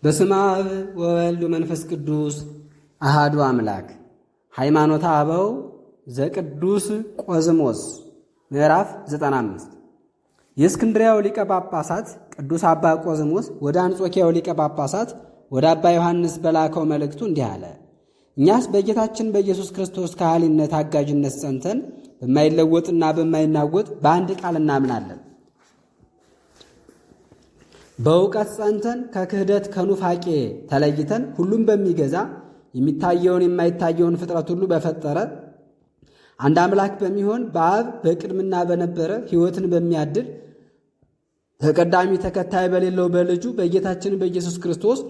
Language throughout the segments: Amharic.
በስመ አብ ወወልድ ወመንፈስ ቅዱስ አሃዱ አምላክ። ሃይማኖተ አበው ዘቅዱስ ቆዝሞስ ምዕራፍ 95 የእስክንድርያው ሊቀ ጳጳሳት ቅዱስ አባ ቆዝሞስ ወደ አንጾኪያው ሊቀ ጳጳሳት ወደ አባ ዮሐንስ በላከው መልእክቱ እንዲህ አለ። እኛስ በጌታችን በኢየሱስ ክርስቶስ ከሃሊነት አጋዥነት ጸንተን በማይለወጥና በማይናወጥ በአንድ ቃል እናምናለን። በእውቀት ጸንተን ከክህደት ከኑፋቄ ተለይተን ሁሉም በሚገዛ የሚታየውን የማይታየውን ፍጥረት ሁሉ በፈጠረ አንድ አምላክ በሚሆን በአብ በቅድምና በነበረ ሕይወትን በሚያድል ተቀዳሚ ተከታይ በሌለው በልጁ በጌታችን በኢየሱስ ክርስቶስ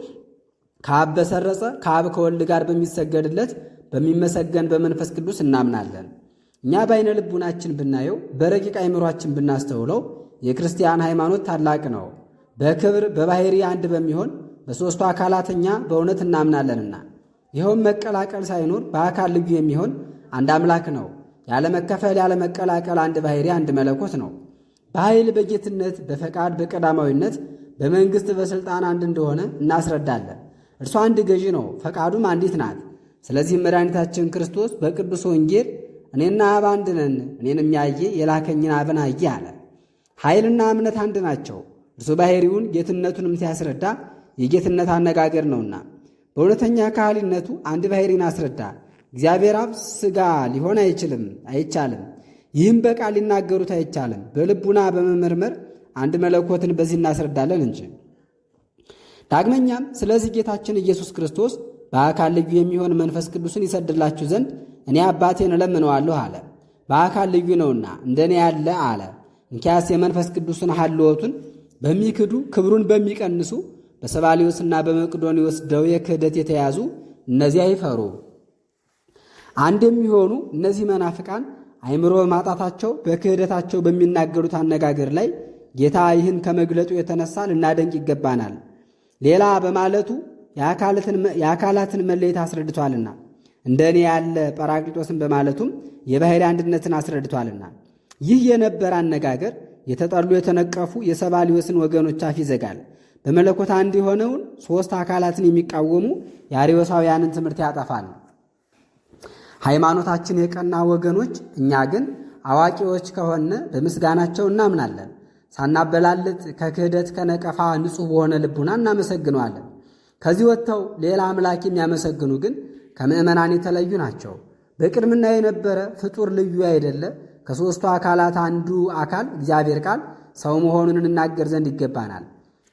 ከአብ በሰረጸ ከአብ ከወልድ ጋር በሚሰገድለት በሚመሰገን በመንፈስ ቅዱስ እናምናለን። እኛ በዓይነ ልቡናችን ብናየው በረቂቅ አእምሯችን ብናስተውለው የክርስቲያን ሃይማኖት ታላቅ ነው። በክብር በባሕርይ አንድ በሚሆን በሦስቱ አካላት እኛ በእውነት እናምናለንና ይኸውም መቀላቀል ሳይኖር በአካል ልዩ የሚሆን አንድ አምላክ ነው። ያለ መከፈል ያለ መቀላቀል አንድ ባሕርይ አንድ መለኮት ነው። በኃይል በጌትነት በፈቃድ በቀዳማዊነት በመንግሥት በሥልጣን አንድ እንደሆነ እናስረዳለን። እርሱ አንድ ገዢ ነው፣ ፈቃዱም አንዲት ናት። ስለዚህም መድኃኒታችን ክርስቶስ በቅዱስ ወንጌል እኔና አብ አንድ ነን፣ እኔንም ያየ የላከኝን አብን አየ አለ። ኃይልና እምነት አንድ ናቸው። እርሱ ባሕርዩን ጌትነቱንም ሲያስረዳ የጌትነት አነጋገር ነውና በእውነተኛ ካህሊነቱ አንድ ባሕርይን አስረዳ። እግዚአብሔር አብ ሥጋ ሊሆን አይቻልም። ይህም በቃል ሊናገሩት አይቻልም። በልቡና በመመርመር አንድ መለኮትን በዚህ እናስረዳለን እንጂ። ዳግመኛም ስለዚህ ጌታችን ኢየሱስ ክርስቶስ በአካል ልዩ የሚሆን መንፈስ ቅዱስን ይሰድላችሁ ዘንድ እኔ አባቴን እለምነዋለሁ አለ። በአካል ልዩ ነውና እንደኔ ያለ አለ። እንኪያስ የመንፈስ ቅዱስን ሀልወቱን በሚክዱ ክብሩን በሚቀንሱ በሰባሊዮስና በመቅዶኒዎስ ደዌ ክህደት የተያዙ እነዚያ ይፈሩ። አንድ የሚሆኑ እነዚህ መናፍቃን አእምሮ በማጣታቸው በክህደታቸው በሚናገሩት አነጋገር ላይ ጌታ ይህን ከመግለጡ የተነሳ ልናደንቅ ይገባናል። ሌላ በማለቱ የአካላትን መለየት አስረድቷልና እንደ እኔ ያለ ጰራቅሊጦስን በማለቱም የባሕርይ አንድነትን አስረድቷልና ይህ የነበረ አነጋገር የተጠሉ የተነቀፉ የሰባሊዮስን ወገኖች አፍ ይዘጋል። በመለኮት አንድ የሆነውን ሦስት አካላትን የሚቃወሙ የአርዮሳውያንን ትምህርት ያጠፋል። ሃይማኖታችን የቀና ወገኖች እኛ ግን አዋቂዎች ከሆነ በምስጋናቸው እናምናለን። ሳናበላልጥ ከክህደት ከነቀፋ ንጹሕ በሆነ ልቡና እናመሰግነዋለን። ከዚህ ወጥተው ሌላ አምላክ የሚያመሰግኑ ግን ከምዕመናን የተለዩ ናቸው። በቅድምና የነበረ ፍጡር ልዩ አይደለ ከሦስቱ አካላት አንዱ አካል እግዚአብሔር ቃል ሰው መሆኑን እንናገር ዘንድ ይገባናል።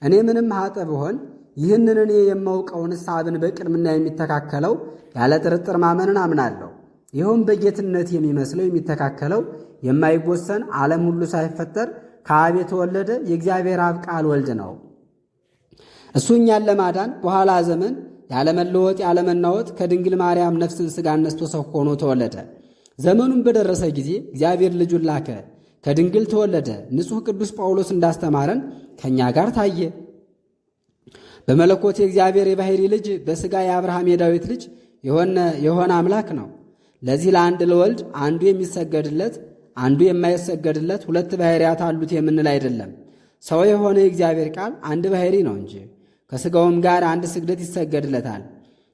እኔ ምንም ኃጥእ ብሆን ይህንን እኔ የማውቀውን አብን በቅድምና የሚተካከለው ያለ ጥርጥር ማመንን አምናለሁ። ይኸውም በጌትነት የሚመስለው የሚተካከለው የማይወሰን ዓለም ሁሉ ሳይፈጠር ከአብ የተወለደ የእግዚአብሔር አብ ቃል ወልድ ነው። እሱ እኛን ለማዳን በኋላ ዘመን ያለመለወጥ ያለመናወጥ ከድንግል ማርያም ነፍስን ሥጋን ነስቶ ሰው ሆኖ ተወለደ። ዘመኑን በደረሰ ጊዜ እግዚአብሔር ልጁን ላከ፣ ከድንግል ተወለደ። ንጹሕ ቅዱስ ጳውሎስ እንዳስተማረን ከእኛ ጋር ታየ። በመለኮት የእግዚአብሔር የባሕርይ ልጅ በሥጋ የአብርሃም የዳዊት ልጅ የሆነ አምላክ ነው። ለዚህ ለአንድ ለወልድ አንዱ የሚሰገድለት አንዱ የማይሰገድለት ሁለት ባሕርያት አሉት የምንል አይደለም። ሰው የሆነ የእግዚአብሔር ቃል አንድ ባሕርይ ነው እንጂ ከሥጋውም ጋር አንድ ስግደት ይሰገድለታል።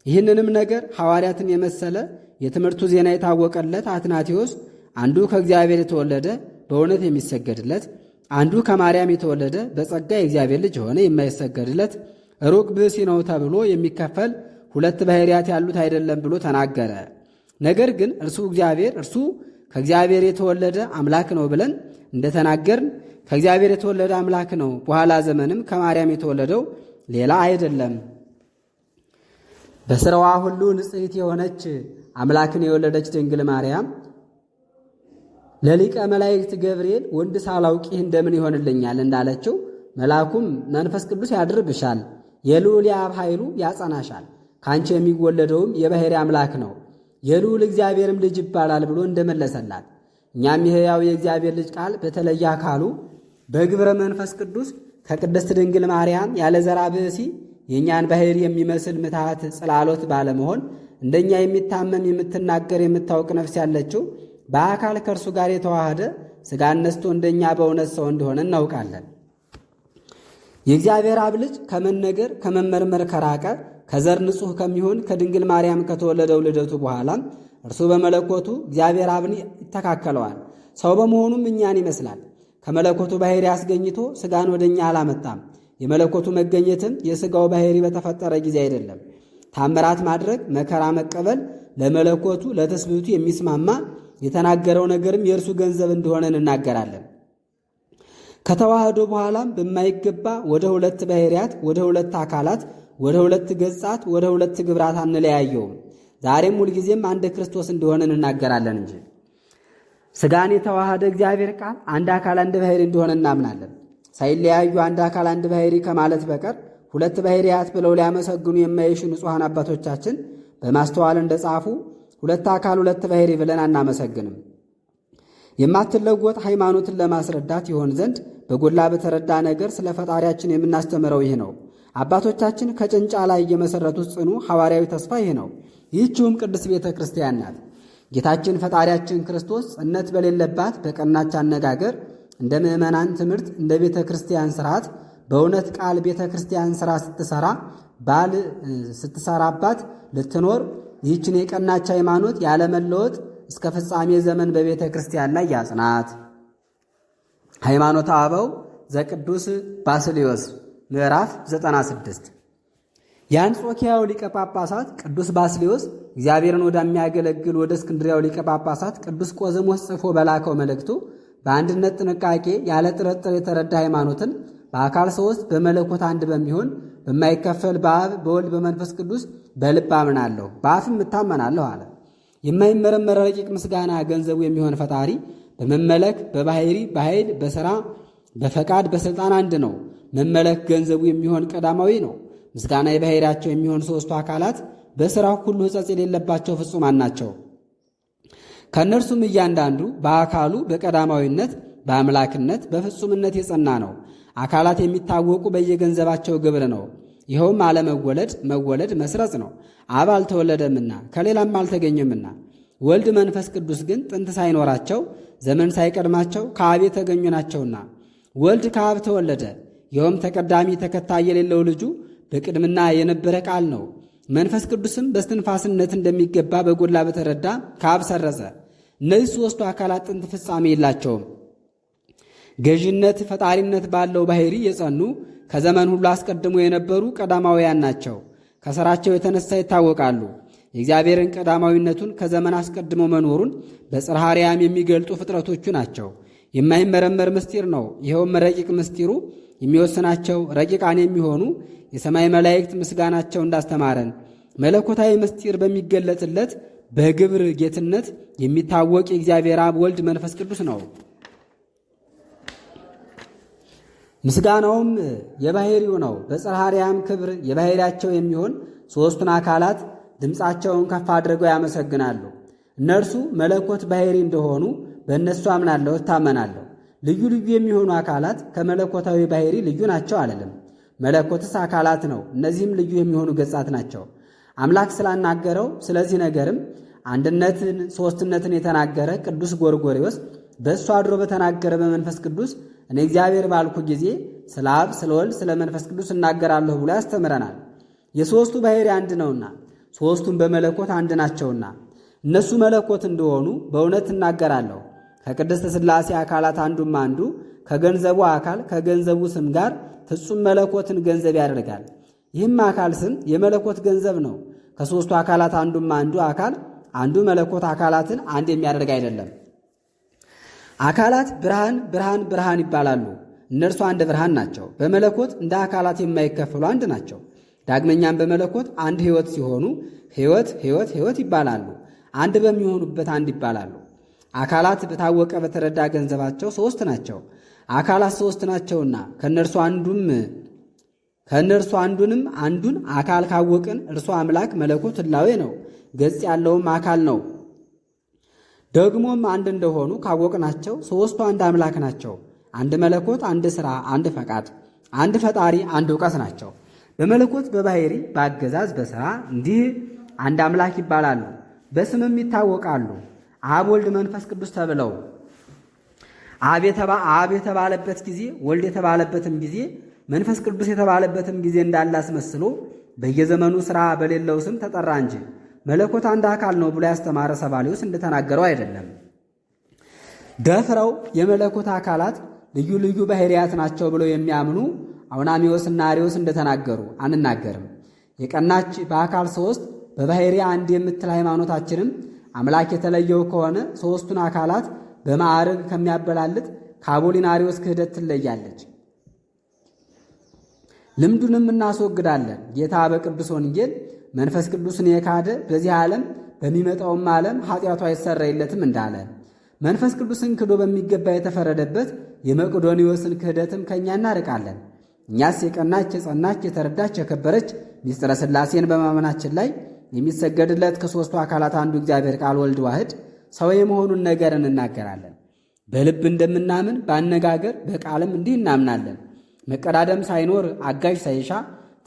ይህንንም ነገር ሐዋርያትን የመሰለ የትምህርቱ ዜና የታወቀለት አትናቴዎስ አንዱ ከእግዚአብሔር የተወለደ በእውነት የሚሰገድለት፣ አንዱ ከማርያም የተወለደ በጸጋ የእግዚአብሔር ልጅ የሆነ የማይሰገድለት ሩቅ ብእሲ ነው ተብሎ የሚከፈል ሁለት ባሕርያት ያሉት አይደለም ብሎ ተናገረ። ነገር ግን እርሱ ከእግዚአብሔር የተወለደ አምላክ ነው ብለን እንደተናገርን ከእግዚአብሔር የተወለደ አምላክ ነው። በኋላ ዘመንም ከማርያም የተወለደው ሌላ አይደለም። በሥራዋ ሁሉ ንጽሕት የሆነች አምላክን የወለደች ድንግል ማርያም ለሊቀ መላእክት ገብርኤል ወንድ ሳላውቅ ይህ እንደምን ይሆንልኛል እንዳለችው መልአኩም መንፈስ ቅዱስ ያድርብሻል፣ የልዑል የአብ ኃይሉ ያጸናሻል፣ ከአንቺ የሚወለደውም የባሕርይ አምላክ ነው፣ የልዑል እግዚአብሔርም ልጅ ይባላል ብሎ እንደመለሰላት እኛም የሕያው የእግዚአብሔር ልጅ ቃል በተለየ አካሉ በግብረ መንፈስ ቅዱስ ከቅድስት ድንግል ማርያም ያለ ዘራ ብእሲ የእኛን ባሕርይ የሚመስል ምትሃት ጽላሎት ባለመሆን እንደኛ የሚታመም የምትናገር የምታውቅ ነፍስ ያለችው በአካል ከእርሱ ጋር የተዋሃደ ሥጋን ነስቶ እንደኛ በእውነት ሰው እንደሆነ እናውቃለን። የእግዚአብሔር አብ ልጅ ከመነገር ከመመርመር ከራቀ ከዘር ንጹሕ ከሚሆን ከድንግል ማርያም ከተወለደው ልደቱ በኋላም እርሱ በመለኮቱ እግዚአብሔር አብን ይተካከለዋል። ሰው በመሆኑም እኛን ይመስላል። ከመለኮቱ ባሕሪ አስገኝቶ ሥጋን ወደ እኛ አላመጣም። የመለኮቱ መገኘትም የሥጋው ባሕሪ በተፈጠረ ጊዜ አይደለም። ታምራት ማድረግ፣ መከራ መቀበል ለመለኮቱ ለትስብእቱ የሚስማማ የተናገረው ነገርም የእርሱ ገንዘብ እንደሆነ እንናገራለን። ከተዋህዶ በኋላም በማይገባ ወደ ሁለት ባሕርያት፣ ወደ ሁለት አካላት፣ ወደ ሁለት ገጻት፣ ወደ ሁለት ግብራት አንለያየውም። ዛሬም ሁልጊዜም አንድ ክርስቶስ እንደሆነ እንናገራለን እንጂ ሥጋን የተዋሃደ እግዚአብሔር ቃል አንድ አካል አንድ ባሕሪ እንደሆነ እናምናለን። ሳይለያዩ አንድ አካል አንድ ባሕሪ ከማለት በቀር ሁለት ባሕርያት ብለው ሊያመሰግኑ የማይሹ ንጹሐን አባቶቻችን በማስተዋል እንደጻፉ ሁለት አካል ሁለት ባሕሪ ብለን አናመሰግንም። የማትለወጥ ሃይማኖትን ለማስረዳት ይሆን ዘንድ በጎላ በተረዳ ነገር ስለ ፈጣሪያችን የምናስተምረው ይህ ነው። አባቶቻችን ከጭንጫ ላይ የመሠረቱት ጽኑ ሐዋርያዊ ተስፋ ይህ ነው። ይህችውም ቅድስት ቤተ ክርስቲያን ናት። ጌታችን ፈጣሪያችን ክርስቶስ ጽነት በሌለባት በቀናች አነጋገር እንደ ምዕመናን ትምህርት እንደ ቤተ ክርስቲያን ሥርዓት በእውነት ቃል ቤተ ክርስቲያን ሥራ ስትሰራባት ልትኖር ይህችን የቀናች ሃይማኖት ያለመለወጥ እስከ ፍጻሜ ዘመን በቤተ ክርስቲያን ላይ ያጽናት። ሃይማኖተ አበው ዘቅዱስ ባስልዮስ ምዕራፍ 96 የአንጾኪያው ሊቀ ጳጳሳት ቅዱስ ባስልዮስ እግዚአብሔርን ወደሚያገለግል ወደ እስክንድሪያው ሊቀ ጳጳሳት ቅዱስ ቆዝሞስ ጽፎ በላከው መልእክቱ በአንድነት ጥንቃቄ ያለ ጥርጥር የተረዳ ሃይማኖትን በአካል ሦስት በመለኮት አንድ በሚሆን በማይከፈል በአብ በወልድ በመንፈስ ቅዱስ በልብ አምናለሁ በአፍም እታመናለሁ አለ። የማይመረመር ረቂቅ ምስጋና ገንዘቡ የሚሆን ፈጣሪ በመመለክ በባሕሪ በኃይል በሥራ በፈቃድ በሥልጣን አንድ ነው። መመለክ ገንዘቡ የሚሆን ቀዳማዊ ነው። ምስጋና የባሕርያቸው የሚሆን ሦስቱ አካላት በሥራው ሁሉ ሕጸጽ የሌለባቸው ፍጹማን ናቸው። ከእነርሱም እያንዳንዱ በአካሉ በቀዳማዊነት በአምላክነት በፍጹምነት የጸና ነው። አካላት የሚታወቁ በየገንዘባቸው ግብር ነው። ይኸውም አለመወለድ፣ መወለድ፣ መስረጽ ነው። አብ አልተወለደምና ከሌላም አልተገኘምና። ወልድ መንፈስ ቅዱስ ግን ጥንት ሳይኖራቸው ዘመን ሳይቀድማቸው ከአብ የተገኙ ናቸውና። ወልድ ከአብ ተወለደ። ይኸውም ተቀዳሚ ተከታይ የሌለው ልጁ በቅድምና የነበረ ቃል ነው። መንፈስ ቅዱስም በስትንፋስነት እንደሚገባ በጎላ በተረዳ ከአብ ሰረጸ። እነዚህ ሦስቱ አካላት ጥንት ፍጻሜ የላቸውም። ገዥነት ፈጣሪነት ባለው ባሕሪ የጸኑ ከዘመን ሁሉ አስቀድሞ የነበሩ ቀዳማውያን ናቸው። ከሥራቸው የተነሳ ይታወቃሉ። የእግዚአብሔርን ቀዳማዊነቱን ከዘመን አስቀድሞ መኖሩን በጽርሐ አርያም የሚገልጡ ፍጥረቶቹ ናቸው። የማይመረመር ምስጢር ነው። ይኸውም ረቂቅ ምስጢሩ የሚወስናቸው ረቂቃን የሚሆኑ የሰማይ መላእክት ምስጋናቸው እንዳስተማረን መለኮታዊ ምስጢር በሚገለጥለት በግብር ጌትነት የሚታወቅ የእግዚአብሔር አብ ወልድ መንፈስ ቅዱስ ነው። ምስጋናውም የባሕሪው ነው። በጽርሐ አርያም ክብር የባሕርያቸው የሚሆን ሦስቱን አካላት ድምፃቸውን ከፍ አድርገው ያመሰግናሉ። እነርሱ መለኮት ባሕሪ እንደሆኑ በእነሱ አምናለሁ እታመናለሁ። ልዩ ልዩ የሚሆኑ አካላት ከመለኮታዊ ባሕሪ ልዩ ናቸው አልልም። መለኮትስ አካላት ነው። እነዚህም ልዩ የሚሆኑ ገጻት ናቸው። አምላክ ስላናገረው ስለዚህ ነገርም አንድነትን ሦስትነትን የተናገረ ቅዱስ ጎርጎርዮስ በእሱ አድሮ በተናገረ በመንፈስ ቅዱስ እኔ እግዚአብሔር ባልኩ ጊዜ ስለ አብ ስለ ወልድ ስለ መንፈስ ቅዱስ እናገራለሁ ብሎ ያስተምረናል። የሦስቱ ባሕሪ አንድ ነውና ሦስቱም በመለኮት አንድ ናቸውና እነሱ መለኮት እንደሆኑ በእውነት እናገራለሁ። ከቅድስት ሥላሴ አካላት አንዱም አንዱ ከገንዘቡ አካል ከገንዘቡ ስም ጋር ፍጹም መለኮትን ገንዘብ ያደርጋል። ይህም አካል ስም የመለኮት ገንዘብ ነው። ከሦስቱ አካላት አንዱም አንዱ አካል አንዱ መለኮት አካላትን አንድ የሚያደርግ አይደለም። አካላት ብርሃን ብርሃን ብርሃን ይባላሉ። እነርሱ አንድ ብርሃን ናቸው። በመለኮት እንደ አካላት የማይከፈሉ አንድ ናቸው። ዳግመኛም በመለኮት አንድ ሕይወት ሲሆኑ ሕይወት ሕይወት ሕይወት ይባላሉ። አንድ በሚሆኑበት አንድ ይባላሉ። አካላት በታወቀ በተረዳ ገንዘባቸው ሦስት ናቸው። አካላት ሦስት ናቸውና ከእነርሱ አንዱንም አንዱን አካል ካወቅን እርሱ አምላክ መለኮት ሕላዌ ነው። ገጽ ያለውም አካል ነው። ደግሞም አንድ እንደሆኑ ካወቅናቸው ሦስቱ አንድ አምላክ ናቸው። አንድ መለኮት፣ አንድ ሥራ፣ አንድ ፈቃድ፣ አንድ ፈጣሪ፣ አንድ ዕውቀት ናቸው። በመለኮት በባሕሪ በአገዛዝ በሥራ እንዲህ አንድ አምላክ ይባላሉ። በስምም ይታወቃሉ። አብ ወልድ መንፈስ ቅዱስ ተብለው አብ የተባለበት ጊዜ ወልድ የተባለበትም ጊዜ መንፈስ ቅዱስ የተባለበትም ጊዜ እንዳለ አስመስሎ በየዘመኑ ሥራ በሌለው ስም ተጠራ እንጂ መለኮት አንድ አካል ነው ብሎ ያስተማረ ሰባሊዮስ እንደተናገረው አይደለም። ደፍረው የመለኮት አካላት ልዩ ልዩ ባሕርያት ናቸው ብለው የሚያምኑ አውናሚዎስና አርዮስ እንደተናገሩ አንናገርም። የቀናች በአካል ሦስት በባሕርይ አንድ የምትል ሃይማኖታችንም አምላክ የተለየው ከሆነ ሦስቱን አካላት በማዕረግ ከሚያበላልጥ ከአፖሊናሪዎስ ክህደት ትለያለች። ልምዱንም እናስወግዳለን። ጌታ በቅዱስ ወንጌል መንፈስ ቅዱስን የካደ በዚህ ዓለም በሚመጣውም ዓለም ኃጢአቱ አይሰረይለትም እንዳለ መንፈስ ቅዱስን ክዶ በሚገባ የተፈረደበት የመቅዶኒዎስን ክህደትም ከእኛ እናርቃለን። እኛስ የቀናች የጸናች የተረዳች የከበረች ምስጢረ ሥላሴን በማመናችን ላይ የሚሰገድለት ከሦስቱ አካላት አንዱ እግዚአብሔር ቃል ወልድ ዋህድ ሰው የመሆኑን ነገር እንናገራለን። በልብ እንደምናምን በአነጋገር በቃልም እንዲህ እናምናለን። መቀዳደም ሳይኖር አጋዥ ሳይሻ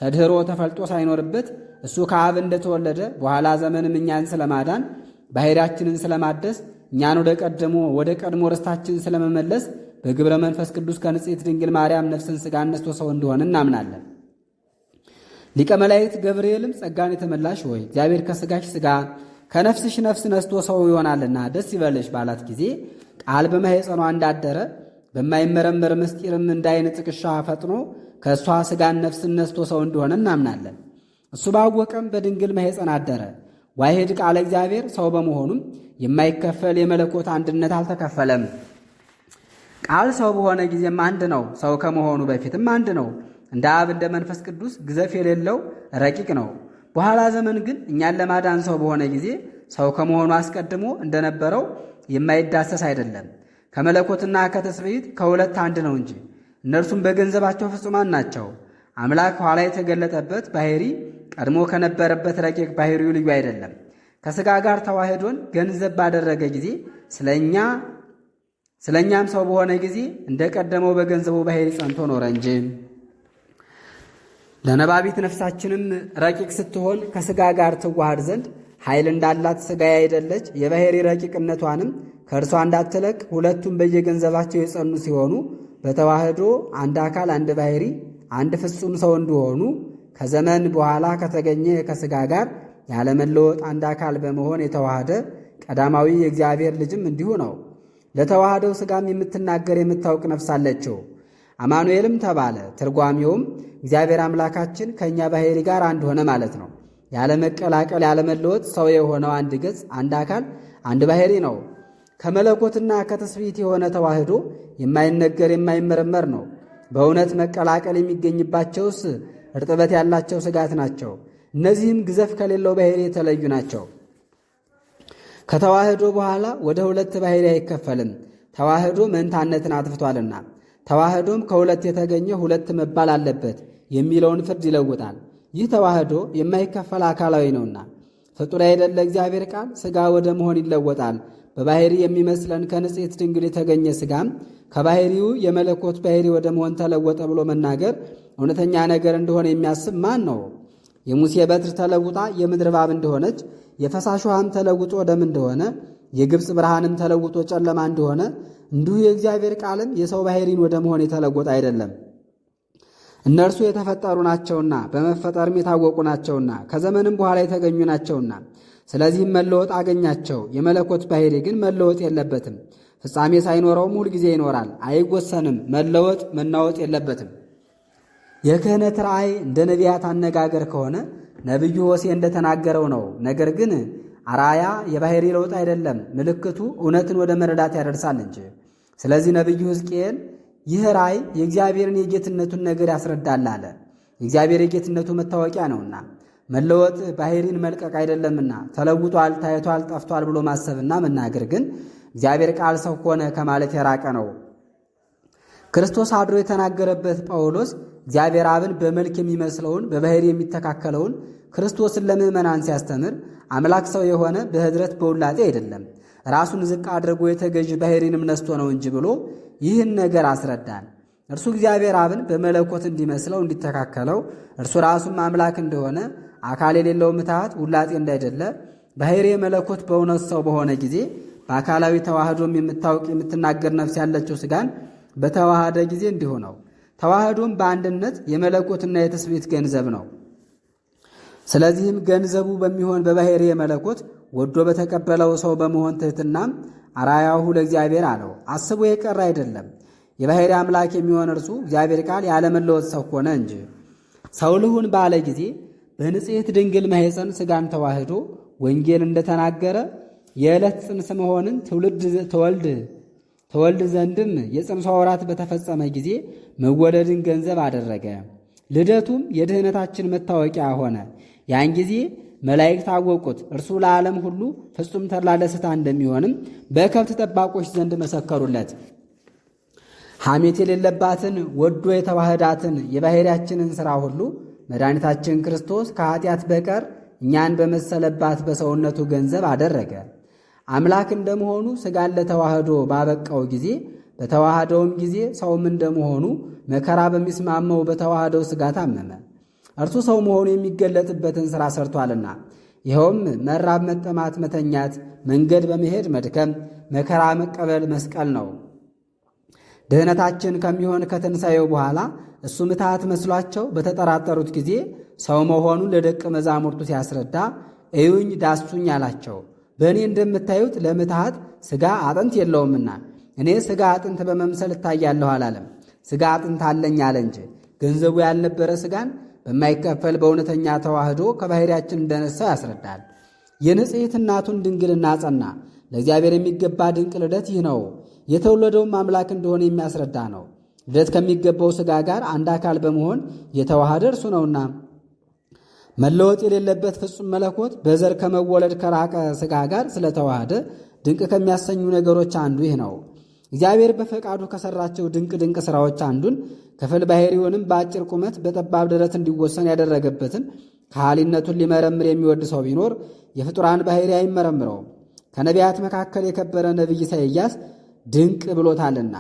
ተድኅሮ ተፈልጦ ሳይኖርበት እሱ ከአብ እንደተወለደ በኋላ ዘመንም እኛን ስለማዳን ባሕርያችንን ስለማደስ እኛን ወደ ቀድሞ ርስታችን ስለመመለስ በግብረ መንፈስ ቅዱስ ከንጽሕት ድንግል ማርያም ነፍስን ሥጋ ነስቶ ሰው እንደሆነ እናምናለን። ሊቀ መላእክት ገብርኤልም ጸጋን የተመላሽ ሆይ እግዚአብሔር ከሥጋሽ ሥጋ ከነፍስሽ ነፍስ ነስቶ ሰው ይሆናልና ደስ ይበልሽ ባላት ጊዜ ቃል በማኅፀኗ እንዳደረ በማይመረመር ምስጢርም እንዳይን ጥቅሻ ፈጥኖ ከእሷ ሥጋን ነፍስን ነስቶ ሰው እንደሆነ እናምናለን። እሱ ባወቀም በድንግል ማኅፀን አደረ። ዋሕድ ቃለ እግዚአብሔር ሰው በመሆኑም የማይከፈል የመለኮት አንድነት አልተከፈለም። ቃል ሰው በሆነ ጊዜም አንድ ነው። ሰው ከመሆኑ በፊትም አንድ ነው። እንደ አብ እንደ መንፈስ ቅዱስ ግዘፍ የሌለው ረቂቅ ነው። በኋላ ዘመን ግን እኛን ለማዳን ሰው በሆነ ጊዜ ሰው ከመሆኑ አስቀድሞ እንደነበረው የማይዳሰስ አይደለም። ከመለኮትና ከትስብእት ከሁለት አንድ ነው እንጂ እነርሱም በገንዘባቸው ፍጹማን ናቸው። አምላክ ኋላ የተገለጠበት ባሕርይ ቀድሞ ከነበረበት ረቂቅ ባሕርዩ ልዩ አይደለም። ከሥጋ ጋር ተዋህዶን ገንዘብ ባደረገ ጊዜ ስለ እኛም ሰው በሆነ ጊዜ እንደ ቀደመው በገንዘቡ ባሕርይ ጸንቶ ኖረ እንጂ። ለነባቢት ነፍሳችንም ረቂቅ ስትሆን ከሥጋ ጋር ትዋሃድ ዘንድ ኃይል እንዳላት ሥጋ አይደለች የባሕርይ ረቂቅነቷንም ከእርሷ እንዳትለቅ ሁለቱም በየገንዘባቸው የጸኑ ሲሆኑ በተዋህዶ አንድ አካል አንድ ባሕርይ አንድ ፍጹም ሰው እንደሆኑ ከዘመን በኋላ ከተገኘ ከሥጋ ጋር ያለመለወጥ አንድ አካል በመሆን የተዋሃደ ቀዳማዊ የእግዚአብሔር ልጅም እንዲሁ ነው። ለተዋህደው ሥጋም የምትናገር የምታውቅ ነፍስ አለችው። አማኑኤልም ተባለ። ትርጓሜውም እግዚአብሔር አምላካችን ከእኛ ባሕርይ ጋር አንድ ሆነ ማለት ነው። ያለመቀላቀል ያለመለወጥ ሰው የሆነው አንድ ገጽ አንድ አካል አንድ ባሕርይ ነው። ከመለኮትና ከትስብእት የሆነ ተዋህዶ የማይነገር የማይመረመር ነው። በእውነት መቀላቀል የሚገኝባቸውስ እርጥበት ያላቸው ሥጋት ናቸው። እነዚህም ግዘፍ ከሌለው ባሕርይ የተለዩ ናቸው። ከተዋህዶ በኋላ ወደ ሁለት ባሕርይ አይከፈልም። ተዋህዶ መንታነትን አጥፍቷልና ተዋህዶም ከሁለት የተገኘ ሁለት መባል አለበት የሚለውን ፍርድ ይለውጣል። ይህ ተዋህዶ የማይከፈል አካላዊ ነውና ፍጡር አይደለ እግዚአብሔር ቃል ሥጋ ወደ መሆን ይለወጣል። በባሕርይ የሚመስለን ከንጽሕት ድንግል የተገኘ ሥጋም ከባሕርዩ የመለኮት ባሕርይ ወደ መሆን ተለወጠ ብሎ መናገር እውነተኛ ነገር እንደሆነ የሚያስብ ማን ነው? የሙሴ በትር ተለውጣ የምድር እባብ እንደሆነች፣ የፈሳሽ ውሃም ተለውጦ ደም እንደሆነ፣ የግብፅ ብርሃንም ተለውጦ ጨለማ እንደሆነ እንዲሁ የእግዚአብሔር ቃልም የሰው ባሕርይን ወደ መሆን የተለወጠ አይደለም። እነርሱ የተፈጠሩ ናቸውና በመፈጠርም የታወቁ ናቸውና ከዘመንም በኋላ የተገኙ ናቸውና ስለዚህም መለወጥ አገኛቸው። የመለኮት ባሕርይ ግን መለወጥ የለበትም። ፍጻሜ ሳይኖረውም ሁል ጊዜ ይኖራል፣ አይወሰንም። መለወጥ መናወጥ የለበትም። የክህነት ራእይ እንደ ነቢያት አነጋገር ከሆነ ነቢዩ ሆሴዕ እንደተናገረው ነው። ነገር ግን አራያ የባሕርይ ለውጥ አይደለም፣ ምልክቱ እውነትን ወደ መረዳት ያደርሳል እንጂ። ስለዚህ ነቢዩ ሕዝቅኤል ይህ ራእይ የእግዚአብሔርን የጌትነቱን ነገር ያስረዳል አለ። የእግዚአብሔር የጌትነቱ መታወቂያ ነውና መለወጥ ባሕርይን መልቀቅ አይደለምና ተለውጧል፣ ታይቷል፣ ጠፍቷል ብሎ ማሰብና መናገር ግን እግዚአብሔር ቃል ሰው ሆነ ከማለት የራቀ ነው። ክርስቶስ አድሮ የተናገረበት ጳውሎስ እግዚአብሔር አብን በመልክ የሚመስለውን በባሕርይ የሚተካከለውን ክርስቶስን ለምዕመናን ሲያስተምር አምላክ ሰው የሆነ በኅድረት በውላጤ አይደለም ራሱን ዝቅ አድርጎ የተገዥ ባሕርይንም ነስቶ ነው እንጂ ብሎ ይህን ነገር አስረዳን። እርሱ እግዚአብሔር አብን በመለኮት እንዲመስለው እንዲተካከለው እርሱ ራሱም አምላክ እንደሆነ አካል የሌለው ምትሃት ውላጤ እንዳይደለ ባሕርይ መለኮት በእውነት ሰው በሆነ ጊዜ በአካላዊ ተዋህዶም የምታውቅ የምትናገር ነፍስ ያለችው ሥጋን በተዋሃደ ጊዜ እንዲሁ ነው። ተዋህዶም በአንድነት የመለኮትና የትስብእት ገንዘብ ነው። ስለዚህም ገንዘቡ በሚሆን በባሕርየ መለኮት ወዶ በተቀበለው ሰው በመሆን ትሕትናም አርአያሁ ለእግዚአብሔር አለው። አስቦ የቀረ አይደለም። የባሕርይ አምላክ የሚሆን እርሱ እግዚአብሔር ቃል ያለመለወጥ ሰው ሆነ እንጂ። ሰው ልሁን ባለ ጊዜ በንጽሕት ድንግል ማኅፀን ሥጋን ተዋህዶ ወንጌል እንደተናገረ የዕለት ጽንስ መሆንን ተወልድ ዘንድም የጽንሷ ወራት በተፈጸመ ጊዜ መወለድን ገንዘብ አደረገ። ልደቱም የድኅነታችን መታወቂያ ሆነ። ያን ጊዜ መላእክት አወቁት። እርሱ ለዓለም ሁሉ ፍጹም ተድላ ደስታ እንደሚሆንም በከብት ጠባቆች ዘንድ መሰከሩለት። ሐሜት የሌለባትን ወዶ የተዋህዳትን የባሕርያችንን ሥራ ሁሉ መድኃኒታችን ክርስቶስ ከኀጢአት በቀር እኛን በመሰለባት በሰውነቱ ገንዘብ አደረገ። አምላክ እንደመሆኑ ሥጋን ለተዋህዶ ባበቃው ጊዜ በተዋህደውም ጊዜ ሰውም እንደመሆኑ መከራ በሚስማመው በተዋህደው ሥጋ ታመመ። እርሱ ሰው መሆኑ የሚገለጥበትን ሥራ ሰርቷልና፣ ይኸውም መራብ፣ መጠማት፣ መተኛት፣ መንገድ በመሄድ መድከም፣ መከራ መቀበል መስቀል ነው። ድኅነታችን ከሚሆን ከትንሣኤው በኋላ እሱ ምትሃት መስሏቸው በተጠራጠሩት ጊዜ ሰው መሆኑን ለደቀ መዛሙርቱ ሲያስረዳ እዩኝ ዳሱኝ አላቸው። በእኔ እንደምታዩት ለምትሃት ሥጋ አጥንት የለውምና እኔ ሥጋ አጥንት በመምሰል እታያለሁ አላለም። ሥጋ አጥንት አለኝ አለ እንጂ ገንዘቡ ያልነበረ ሥጋን በማይከፈል በእውነተኛ ተዋህዶ ከባሕርያችን እንደነሳው ያስረዳል። የንጽሕት እናቱን ድንግልና ጸና። ለእግዚአብሔር የሚገባ ድንቅ ልደት ይህ ነው። የተወለደውም አምላክ እንደሆነ የሚያስረዳ ነው። ልደት ከሚገባው ሥጋ ጋር አንድ አካል በመሆን የተዋሃደ እርሱ ነውና መለወጥ የሌለበት ፍጹም መለኮት በዘር ከመወለድ ከራቀ ሥጋ ጋር ስለተዋሃደ ድንቅ ከሚያሰኙ ነገሮች አንዱ ይህ ነው። እግዚአብሔር በፈቃዱ ከሠራቸው ድንቅ ድንቅ ሥራዎች አንዱን ክፍል ባሕርዩንም በአጭር ቁመት በጠባብ ደረት እንዲወሰን ያደረገበትን ከሃሊነቱን ሊመረምር የሚወድ ሰው ቢኖር የፍጡራን ባሕርይ አይመረምረውም። ከነቢያት መካከል የከበረ ነቢይ ኢሳይያስ ድንቅ ብሎታልና፣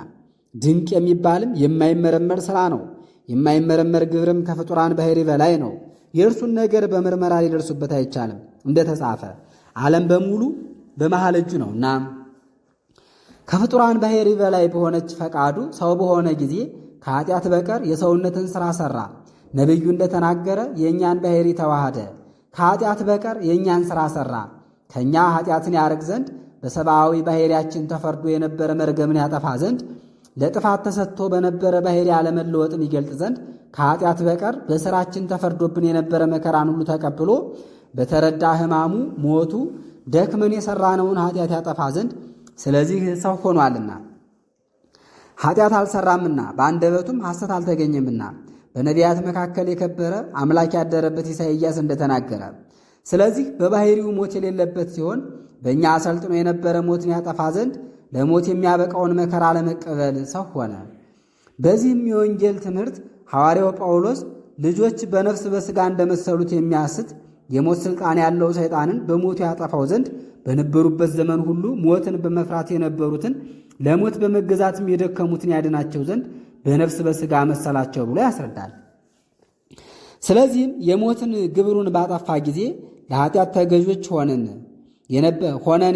ድንቅ የሚባልም የማይመረመር ሥራ ነው። የማይመረመር ግብርም ከፍጡራን ባሕርይ በላይ ነው። የእርሱን ነገር በምርመራ ሊደርሱበት አይቻልም። እንደተጻፈ ዓለም በሙሉ በመሃል እጁ ነውና ከፍጡራን ባሕርይ በላይ በሆነች ፈቃዱ ሰው በሆነ ጊዜ ከኀጢአት በቀር የሰውነትን ሥራ ሠራ። ነቢዩ እንደተናገረ የእኛን ባሕርይ ተዋሃደ። ከኀጢአት በቀር የእኛን ሥራ ሠራ። ከእኛ ኀጢአትን ያርቅ ዘንድ በሰብአዊ ባሕርያችን ተፈርዶ የነበረ መርገምን ያጠፋ ዘንድ ለጥፋት ተሰጥቶ በነበረ ባሕርይ አለመለወጥን ይገልጥ ዘንድ ከኀጢአት በቀር በሥራችን ተፈርዶብን የነበረ መከራን ሁሉ ተቀብሎ በተረዳ ሕማሙ ሞቱ ደክመን የሠራነውን ኀጢአት ያጠፋ ዘንድ ስለዚህ ሰው ሆኗልና ኀጢአት አልሠራምና በአንደበቱም ሐሰት አልተገኘምና በነቢያት መካከል የከበረ አምላክ ያደረበት ኢሳይያስ እንደተናገረ ስለዚህ በባሕርዩ ሞት የሌለበት ሲሆን በእኛ አሰልጥኖ የነበረ ሞትን ያጠፋ ዘንድ ለሞት የሚያበቃውን መከራ ለመቀበል ሰው ሆነ። በዚህም የወንጌል ትምህርት ሐዋርያው ጳውሎስ ልጆች በነፍስ በሥጋ እንደመሰሉት የሚያስት የሞት ሥልጣን ያለው ሰይጣንን በሞቱ ያጠፋው ዘንድ በነበሩበት ዘመን ሁሉ ሞትን በመፍራት የነበሩትን ለሞት በመገዛትም የደከሙትን ያድናቸው ዘንድ በነፍስ በሥጋ መሰላቸው ብሎ ያስረዳል። ስለዚህም የሞትን ግብሩን ባጠፋ ጊዜ ለኀጢአት ተገዦች ሆነን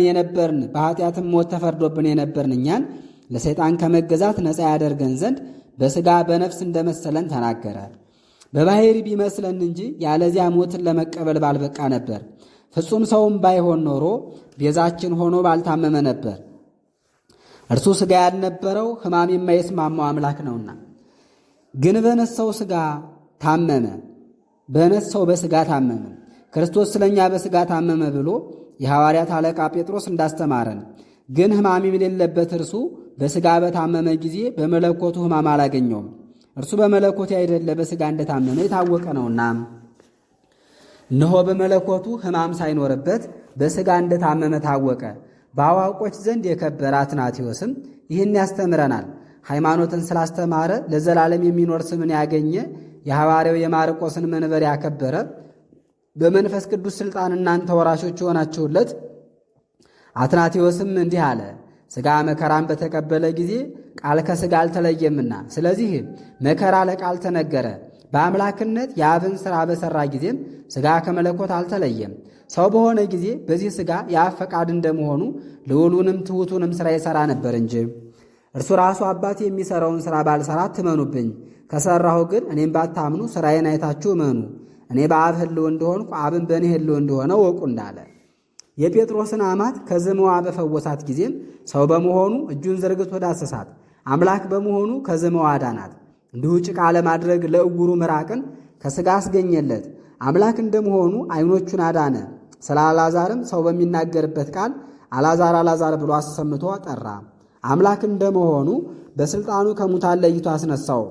የነበርን በኀጢአትም ሞት ተፈርዶብን የነበርን እኛን ለሰይጣን ከመገዛት ነፃ ያደርገን ዘንድ በሥጋ በነፍስ እንደመሰለን ተናገረ። በባሕርይ ቢመስለን እንጂ ያለዚያ ሞትን ለመቀበል ባልበቃ ነበር። ፍጹም ሰውም ባይሆን ኖሮ ቤዛችን ሆኖ ባልታመመ ነበር። እርሱ ሥጋ ያልነበረው ሕማም የማይስማማው አምላክ ነውና። ግን በነሳው ሥጋ ታመመ፣ በነሳው በሥጋ ታመመ። ክርስቶስ ስለኛ በሥጋ ታመመ ብሎ የሐዋርያት አለቃ ጴጥሮስ እንዳስተማረን፣ ግን ሕማም የሌለበት እርሱ በሥጋ በታመመ ጊዜ በመለኮቱ ሕማም አላገኘውም። እርሱ በመለኮቱ ያይደለ በሥጋ እንደታመመ የታወቀ ነውና፣ እነሆ በመለኮቱ ሕማም ሳይኖርበት በሥጋ እንደታመመ ታወቀ። በአዋቆች ዘንድ የከበረ አትናቴዎስም ይህን ያስተምረናል። ሃይማኖትን ስላስተማረ ለዘላለም የሚኖር ስምን ያገኘ የሐዋርያው የማርቆስን መንበር ያከበረ በመንፈስ ቅዱስ ሥልጣን እናንተ ወራሾች የሆናችሁለት አትናቴዎስም እንዲህ አለ። ሥጋ መከራን በተቀበለ ጊዜ ቃል ከሥጋ አልተለየምና፣ ስለዚህ መከራ ለቃል ተነገረ። በአምላክነት የአብን ሥራ በሠራ ጊዜም ሥጋ ከመለኮት አልተለየም። ሰው በሆነ ጊዜ በዚህ ሥጋ የአብ ፈቃድ እንደመሆኑ ልዑሉንም ትሑቱንም ሥራ ይሠራ ነበር እንጂ እርሱ ራሱ አባቴ የሚሠራውን ሥራ ባልሠራ አትመኑብኝ፣ ከሠራሁ ግን እኔም ባታምኑ ሥራዬን አይታችሁ እመኑ። እኔ በአብ ሕልው እንደሆንኩ አብን በእኔ ሕልው እንደሆነ ወቁ እንዳለ የጴጥሮስን አማት ከዝምዋ በፈወሳት ጊዜም ሰው በመሆኑ እጁን ዘርግቶ ዳሰሳት። አምላክ በመሆኑ ከዝምዋ አዳናት። እንዲሁ ጭቃ ለማድረግ ለዕውሩ ምራቅን ከሥጋ አስገኘለት። አምላክ እንደመሆኑ ዓይኖቹን አዳነ። ስለ አልዓዛርም ሰው በሚናገርበት ቃል አልዓዛር አልዓዛር ብሎ አሰምቶ ጠራ። አምላክ እንደመሆኑ በሥልጣኑ ከሙታን ለይቶ አስነሳው።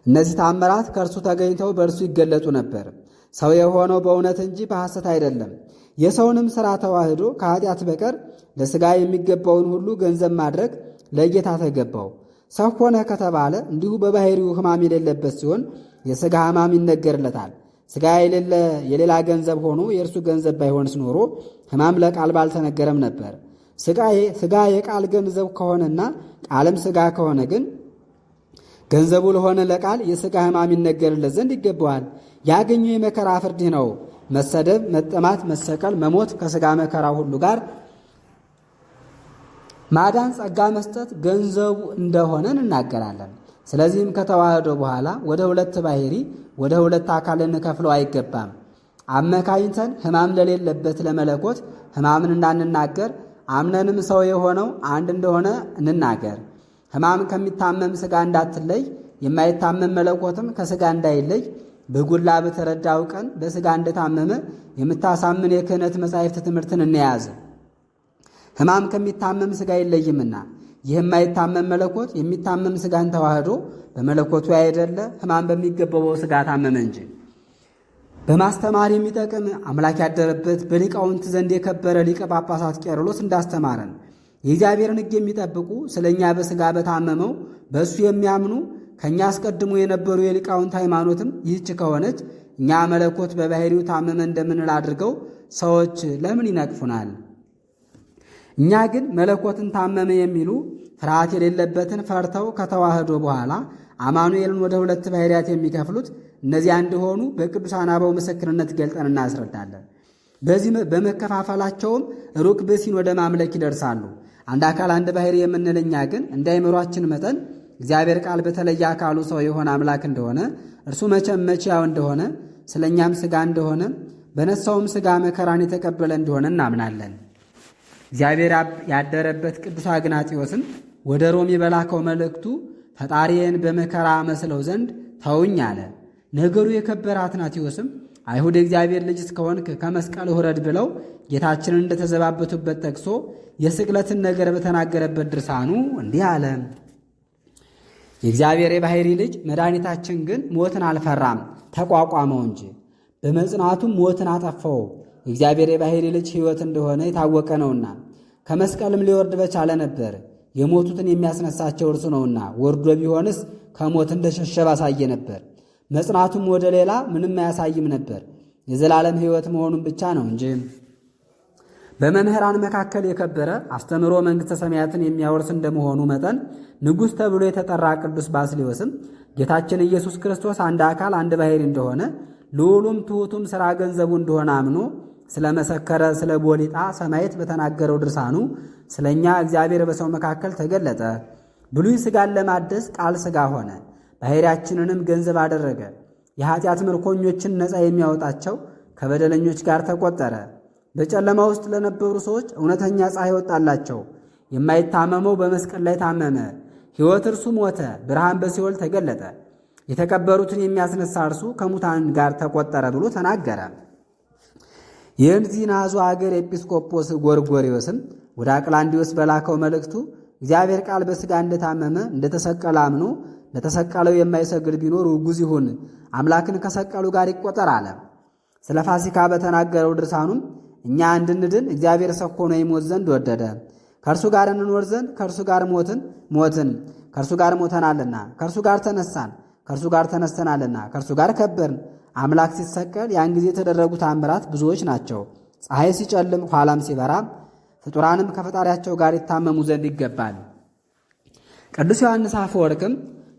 እነዚህ ታምራት ከእርሱ ተገኝተው በእርሱ ይገለጡ ነበር። ሰው የሆነው በእውነት እንጂ በሐሰት አይደለም። የሰውንም ሥራ ተዋህዶ ከኃጢአት በቀር ለሥጋ የሚገባውን ሁሉ ገንዘብ ማድረግ ለጌታ ተገባው። ሰው ሆነ ከተባለ እንዲሁ በባሕሪው ሕማም የሌለበት ሲሆን የሥጋ ሕማም ይነገርለታል። ሥጋ የሌላ ገንዘብ ሆኖ የእርሱ ገንዘብ ባይሆንስ ኖሮ ሕማም ለቃል ባልተነገረም ነበር። ሥጋ የቃል ገንዘብ ከሆነና ቃልም ሥጋ ከሆነ ግን ገንዘቡ ለሆነ ለቃል የሥጋ ሕማም ይነገርለት ዘንድ ይገባዋል። ያገኘው የመከራ ፍርድ ነው። መሰደብ፣ መጠማት፣ መሰቀል፣ መሞት ከሥጋ መከራ ሁሉ ጋር ማዳን ጸጋ መስጠት ገንዘቡ እንደሆነ እንናገራለን። ስለዚህም ከተዋህዶ በኋላ ወደ ሁለት ባሕሪ ወደ ሁለት አካል እንከፍለው አይገባም። አመካኝተን ሕማም ለሌለበት ለመለኮት ሕማምን እንዳንናገር አምነንም ሰው የሆነው አንድ እንደሆነ እንናገር። ሕማም ከሚታመም ሥጋ እንዳትለይ የማይታመም መለኮትም ከሥጋ እንዳይለይ በጉላ በተረዳው ቀን በሥጋ እንደታመመ የምታሳምን የክህነት መጻሕፍት ትምህርትን እንያዝ። ሕማም ከሚታመም ሥጋ አይለይምና ይህ የማይታመም መለኮት የሚታመም ሥጋን ተዋህዶ በመለኮቱ ያይደለ ሕማም በሚገባው ሥጋ ታመመ እንጂ። በማስተማር የሚጠቅም አምላክ ያደረበት በሊቃውንት ዘንድ የከበረ ሊቀ ጳጳሳት ቄርሎስ እንዳስተማረን የእግዚአብሔርን ሕግ የሚጠብቁ ስለ እኛ በሥጋ በታመመው በእሱ የሚያምኑ ከእኛ አስቀድሞ የነበሩ የሊቃውንት ሃይማኖትም ይህች ከሆነች እኛ መለኮት በባሕሪው ታመመ እንደምንል አድርገው ሰዎች ለምን ይነቅፉናል? እኛ ግን መለኮትን ታመመ የሚሉ ፍርሃት የሌለበትን ፈርተው ከተዋህዶ በኋላ አማኑኤልን ወደ ሁለት ባሕርያት የሚከፍሉት እነዚያ እንደሆኑ በቅዱሳን አበው ምስክርነት ገልጠን እናስረዳለን። በዚህ በመከፋፈላቸውም ሩቅ ብእሲን ወደ ማምለክ ይደርሳሉ። አንድ አካል አንድ ባሕርይ የምንል እኛ ግን እንደ አእምሮአችን መጠን እግዚአብሔር ቃል በተለየ አካሉ ሰው የሆነ አምላክ እንደሆነ እርሱ መቼም መቼያው እንደሆነ ስለ እኛም ሥጋ እንደሆነ በነሳውም ሥጋ መከራን የተቀበለ እንደሆነ እናምናለን። እግዚአብሔር ያደረበት ቅዱስ አግናጢዮስም ወደ ሮሜ በላከው መልእክቱ ፈጣሪዬን በመከራ መስለው ዘንድ ተውኝ አለ። ነገሩ የከበረ አትናቴዎስም አይሁድ የእግዚአብሔር ልጅ እስከሆንክ ከመስቀል ውረድ ብለው ጌታችንን እንደተዘባበቱበት ጠቅሶ የስቅለትን ነገር በተናገረበት ድርሳኑ እንዲህ አለ። የእግዚአብሔር የባሕርይ ልጅ መድኃኒታችን ግን ሞትን አልፈራም፣ ተቋቋመው እንጂ በመጽናቱም ሞትን አጠፋው። የእግዚአብሔር የባሕርይ ልጅ ሕይወት እንደሆነ የታወቀ ነውና ከመስቀልም ሊወርድ በቻለ ነበር። የሞቱትን የሚያስነሳቸው እርሱ ነውና ወርዶ ቢሆንስ ከሞት እንደሸሸ ባሳየ ነበር። መጽናቱም ወደ ሌላ ምንም አያሳይም ነበር፣ የዘላለም ሕይወት መሆኑን ብቻ ነው እንጂ። በመምህራን መካከል የከበረ አስተምሮ መንግሥተ ሰማያትን የሚያወርስ እንደመሆኑ መጠን ንጉሥ ተብሎ የተጠራ ቅዱስ ባስልዮስም ጌታችን ኢየሱስ ክርስቶስ አንድ አካል አንድ ባሕርይ እንደሆነ ልዑሉም ትሑቱም ሥራ ገንዘቡ እንደሆነ አምኖ ስለ መሰከረ ስለ ቦሊጣ ሰማዕት በተናገረው ድርሳኑ ስለ እኛ እግዚአብሔር በሰው መካከል ተገለጠ። ብሉይ ሥጋን ለማደስ ቃል ሥጋ ሆነ፣ ባሕርያችንንም ገንዘብ አደረገ። የኀጢአት ምርኮኞችን ነፃ የሚያወጣቸው ከበደለኞች ጋር ተቆጠረ። በጨለማ ውስጥ ለነበሩ ሰዎች እውነተኛ ፀሐይ ወጣላቸው። የማይታመመው በመስቀል ላይ ታመመ። ሕይወት እርሱ ሞተ፣ ብርሃን በሲኦል ተገለጠ። የተቀበሩትን የሚያስነሳ እርሱ ከሙታን ጋር ተቆጠረ ብሎ ተናገረ። የእንዚናዙ አገር ኤጲስቆጶስ ጎርጎርዮስም ወደ አቅላንዲዮስ በላከው መልእክቱ እግዚአብሔር ቃል በሥጋ እንደታመመ እንደተሰቀለ አምኖ ለተሰቀለው የማይሰግድ ቢኖር ውጉዝ ይሁን፣ አምላክን ከሰቀሉ ጋር ይቆጠር አለ። ስለ ፋሲካ በተናገረው ድርሳኑም እኛ እንድንድን እግዚአብሔር ሰው ሆኖ ይሞት ዘንድ ወደደ። ከእርሱ ጋር እንኖር ዘንድ ከእርሱ ጋር ሞትን፣ ከእርሱ ጋር ሞተናልና፣ ከእርሱ ጋር ተነሳን፣ ከእርሱ ጋር ተነስተናልና፣ ከእርሱ ጋር ከበርን። አምላክ ሲሰቀል ያን ጊዜ የተደረጉ ተአምራት ብዙዎች ናቸው። ፀሐይ ሲጨልም ኋላም ሲበራ ፍጡራንም ከፈጣሪያቸው ጋር ይታመሙ ዘንድ ይገባል። ቅዱስ ዮሐንስ አፈወርቅም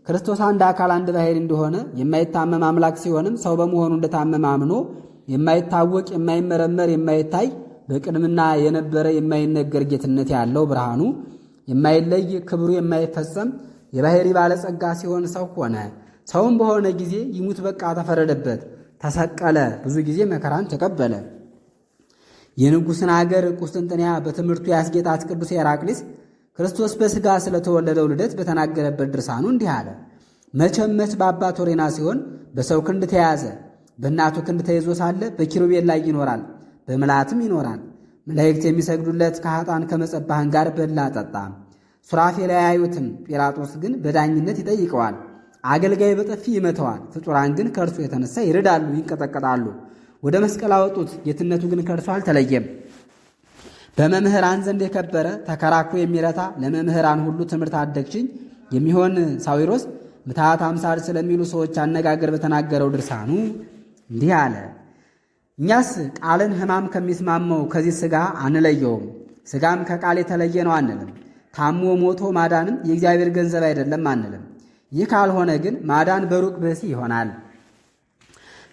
ክርስቶስ አንድ አካል አንድ ባሕርይ እንደሆነ የማይታመም አምላክ ሲሆንም ሰው በመሆኑ እንደታመመ አምኖ የማይታወቅ የማይመረመር የማይታይ በቅድምና የነበረ የማይነገር ጌትነት ያለው ብርሃኑ የማይለይ ክብሩ የማይፈጸም የባሕሪ ባለጸጋ ሲሆን ሰው ሆነ። ሰውም በሆነ ጊዜ ይሙት በቃ ተፈረደበት፣ ተሰቀለ፣ ብዙ ጊዜ መከራን ተቀበለ። የንጉሥን አገር ቁስጥንጥንያ በትምህርቱ ያስጌጣት ቅዱስ ሄራቅሊስ ክርስቶስ በሥጋ ስለተወለደው ልደት በተናገረበት ድርሳኑ እንዲህ አለ። መቼመች በአባቱ ሬና ሲሆን በሰው ክንድ ተያዘ። በእናቱ ክንድ ተይዞ ሳለ በኪሩቤል ላይ ይኖራል፣ በምልአትም ይኖራል። መላእክት የሚሰግዱለት ከኃጥአን ከመጸባህን ጋር በላ ጠጣ። ሱራፌል አያዩትም። ጲላጦስ ግን በዳኝነት ይጠይቀዋል። አገልጋይ በጥፊ ይመተዋል። ፍጡራን ግን ከእርሱ የተነሳ ይርዳሉ፣ ይንቀጠቀጣሉ። ወደ መስቀል አወጡት። ጌትነቱ ግን ከእርሱ አልተለየም። በመምህራን ዘንድ የከበረ ተከራክሮ የሚረታ ለመምህራን ሁሉ ትምህርት አደግችኝ የሚሆን ሳዊሮስ ምትሃት አምሳል ስለሚሉ ሰዎች አነጋገር በተናገረው ድርሳኑ እንዲህ አለ። እኛስ ቃልን ሕማም ከሚስማመው ከዚህ ሥጋ አንለየውም። ሥጋም ከቃል የተለየ ነው አንልም። ታሞ ሞቶ ማዳንም የእግዚአብሔር ገንዘብ አይደለም አንልም። ይህ ካልሆነ ግን ማዳን በሩቅ ብእሲ ይሆናል።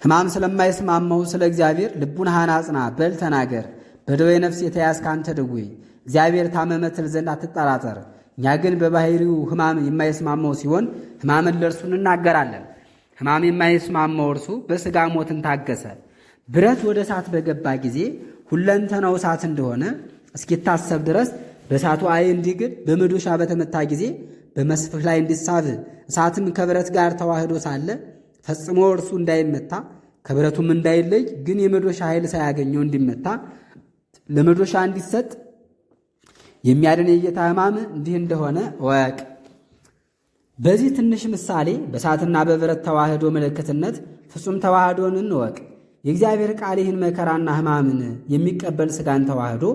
ሕማም ስለማይስማማው ስለ እግዚአብሔር ልቡናህን አጽና፣ በል ተናገር። በደዌ ነፍስ የተያዝክ አንተ ድውይ እግዚአብሔር ታመመ ትል ዘንድ አትጠራጠር። እኛ ግን በባሕሪው ሕማም የማይስማማው ሲሆን ሕማምን ለእርሱ እንናገራለን። ሕማም የማይስማማው እርሱ በሥጋ ሞትን ታገሰ። ብረት ወደ እሳት በገባ ጊዜ ሁለንተናው እሳት እንደሆነ እስኪታሰብ ድረስ በእሳቱ አይ እንዲግል በመዶሻ በተመታ ጊዜ በመስፍህ ላይ እንዲሳብ እሳትም ከብረት ጋር ተዋህዶ ሳለ ፈጽሞ እርሱ እንዳይመታ ከብረቱም እንዳይለይ ግን የመዶሻ ኃይል ሳያገኘው እንዲመታ ለመዶሻ እንዲሰጥ የሚያድን የጌታ ሕማም እንዲህ እንደሆነ እወቅ። በዚህ ትንሽ ምሳሌ በእሳትና በብረት ተዋህዶ ምልክትነት ፍጹም ተዋህዶን እንወቅ። የእግዚአብሔር ቃል ይህን መከራና ሕማምን የሚቀበል ሥጋን ተዋህዶ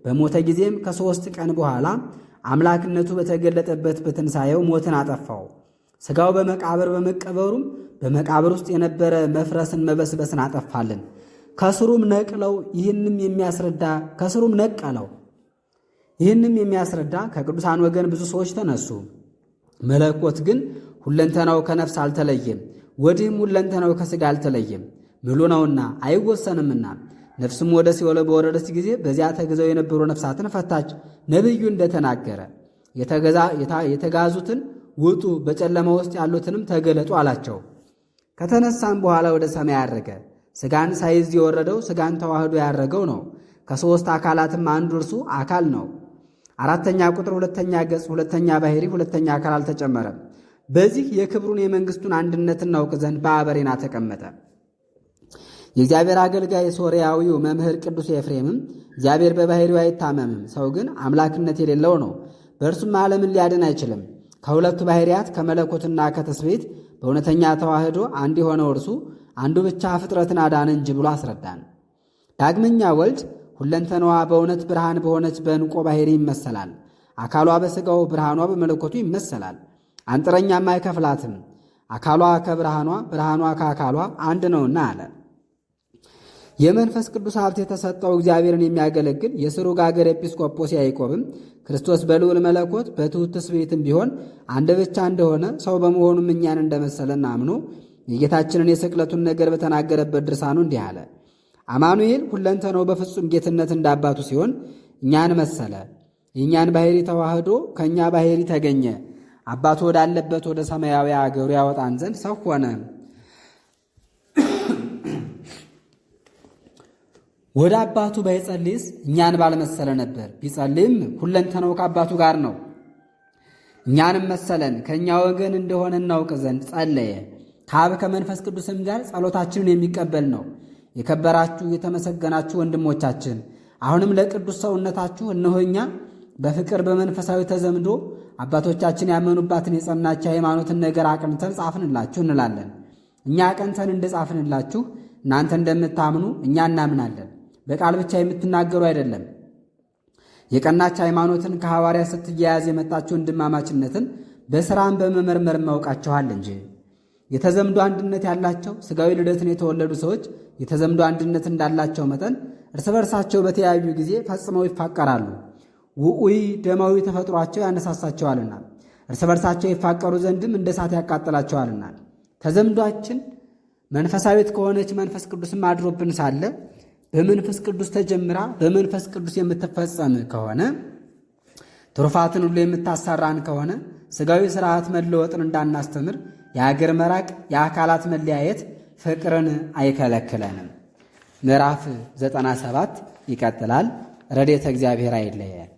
በሞተ ጊዜም ከ3 ቀን በኋላ አምላክነቱ በተገለጠበት በትንሣኤው ሞትን አጠፋው። ሥጋው በመቃብር በመቀበሩም በመቃብር ውስጥ የነበረ መፍረስን መበስበስን አጠፋልን። ከስሩም ነቀለው። ይህንም የሚያስረዳ ከቅዱሳን ወገን ብዙ ሰዎች ተነሱ። መለኮት ግን ሁለንተናው ከነፍስ አልተለየም፣ ወዲህም ሁለንተናው ከሥጋ አልተለየም። ምሉ ነውና አይወሰንምና። ነፍስም ወደ ሲኦል በወረደች ጊዜ በዚያ ተግዘው የነበሩ ነፍሳትን ፈታች። ነቢዩ እንደተናገረ የተጋዙትን ውጡ፣ በጨለማ ውስጥ ያሉትንም ተገለጡ አላቸው። ከተነሳም በኋላ ወደ ሰማይ ያረገ። ሥጋን ሳይዝ የወረደው ሥጋን ተዋህዶ ያረገው ነው። ከ3 አካላትም አንዱ እርሱ አካል ነው። 4ኛ ቁጥር 2ኛ ገጽ 2ኛ ባሕሪ 2ኛ አካል አልተጨመረም። በዚህ የክብሩን የመንግሥቱን አንድነት እናውቅ ዘንድ በአበሬና ተቀመጠ። የእግዚአብሔር አገልጋይ ሶርያዊው መምህር ቅዱስ ኤፍሬምም እግዚአብሔር በባሕሪው አይታመምም፣ ሰው ግን አምላክነት የሌለው ነው፣ በእርሱም ዓለምን ሊያድን አይችልም። ከሁለቱ ባሕርያት ከመለኮትና ከትስብእት በእውነተኛ ተዋህዶ አንድ የሆነው እርሱ አንዱ ብቻ ፍጥረትን አዳነ እንጂ ብሎ አስረዳን። ዳግመኛ ወልድ ሁለንተናዋ በእውነት ብርሃን በሆነች በዕንቆ ባሕሪ ይመሰላል። አካሏ በሥጋው ብርሃኗ በመለኮቱ ይመሰላል። አንጥረኛም አይከፍላትም። አካሏ ከብርሃኗ ብርሃኗ ከአካሏ አንድ ነውና አለ። የመንፈስ ቅዱስ ሀብት የተሰጠው እግዚአብሔርን የሚያገለግል የስሩግ አገር ኤጲስቆጶስ ያዕቆብም ክርስቶስ በልዑል መለኮት በትሑት ትስብእትም ቢሆን አንድ ብቻ እንደሆነ ሰው በመሆኑም እኛን እንደመሰለን አምኖ የጌታችንን የስቅለቱን ነገር በተናገረበት ድርሳኑ እንዲህ አለ። አማኑኤል ሁለንተናው በፍጹም ጌትነት እንዳባቱ ሲሆን እኛን መሰለ። የእኛን ባሕሪ ተዋህዶ ከእኛ ባሕሪ ተገኘ። አባቱ ወዳለበት ወደ ሰማያዊ አገሩ ያወጣን ዘንድ ሰው ሆነ። ወደ አባቱ ባይጸልይስ እኛን ባልመሰለ ነበር። ቢጸልይም ሁለንተናው ከአባቱ ጋር ነው። እኛንም መሰለን፣ ከእኛ ወገን እንደሆነ እናውቅ ዘንድ ጸለየ። ከአብ ከመንፈስ ቅዱስም ጋር ጸሎታችንን የሚቀበል ነው። የከበራችሁ የተመሰገናችሁ ወንድሞቻችን አሁንም ለቅዱስ ሰውነታችሁ እነሆ እኛ በፍቅር በመንፈሳዊ ተዘምዶ አባቶቻችን ያመኑባትን የጸናች ሃይማኖትን ነገር አቅንተን ጻፍንላችሁ እንላለን። እኛ አቅንተን እንደጻፍንላችሁ እናንተ እንደምታምኑ እኛ እናምናለን። በቃል ብቻ የምትናገሩ አይደለም። የቀናች ሃይማኖትን ከሐዋርያ ስትያያዝ የመጣችሁ ወንድማማችነትን በሥራም በመመርመር ማውቃችኋል እንጂ። የተዘምዶ አንድነት ያላቸው ሥጋዊ ልደትን የተወለዱ ሰዎች የተዘምዶ አንድነት እንዳላቸው መጠን እርስ በርሳቸው በተያዩ ጊዜ ፈጽመው ይፋቀራሉ። ውዑይ ደማዊ ተፈጥሯቸው ያነሳሳቸዋልና እርስ በርሳቸው ይፋቀሩ ዘንድም እንደ እሳት ያቃጥላቸዋልና። ተዘምዷችን መንፈሳዊት ከሆነች መንፈስ ቅዱስም አድሮብን ሳለ በመንፈስ ቅዱስ ተጀምራ በመንፈስ ቅዱስ የምትፈጸም ከሆነ ትሩፋትን ሁሉ የምታሰራን ከሆነ ሥጋዊ ሥርዓት መለወጥን እንዳናስተምር የአገር መራቅ፣ የአካላት መለያየት ፍቅርን አይከለክለንም። ምዕራፍ 97 ይቀጥላል። ረድኤተ እግዚአብሔር አይለየን።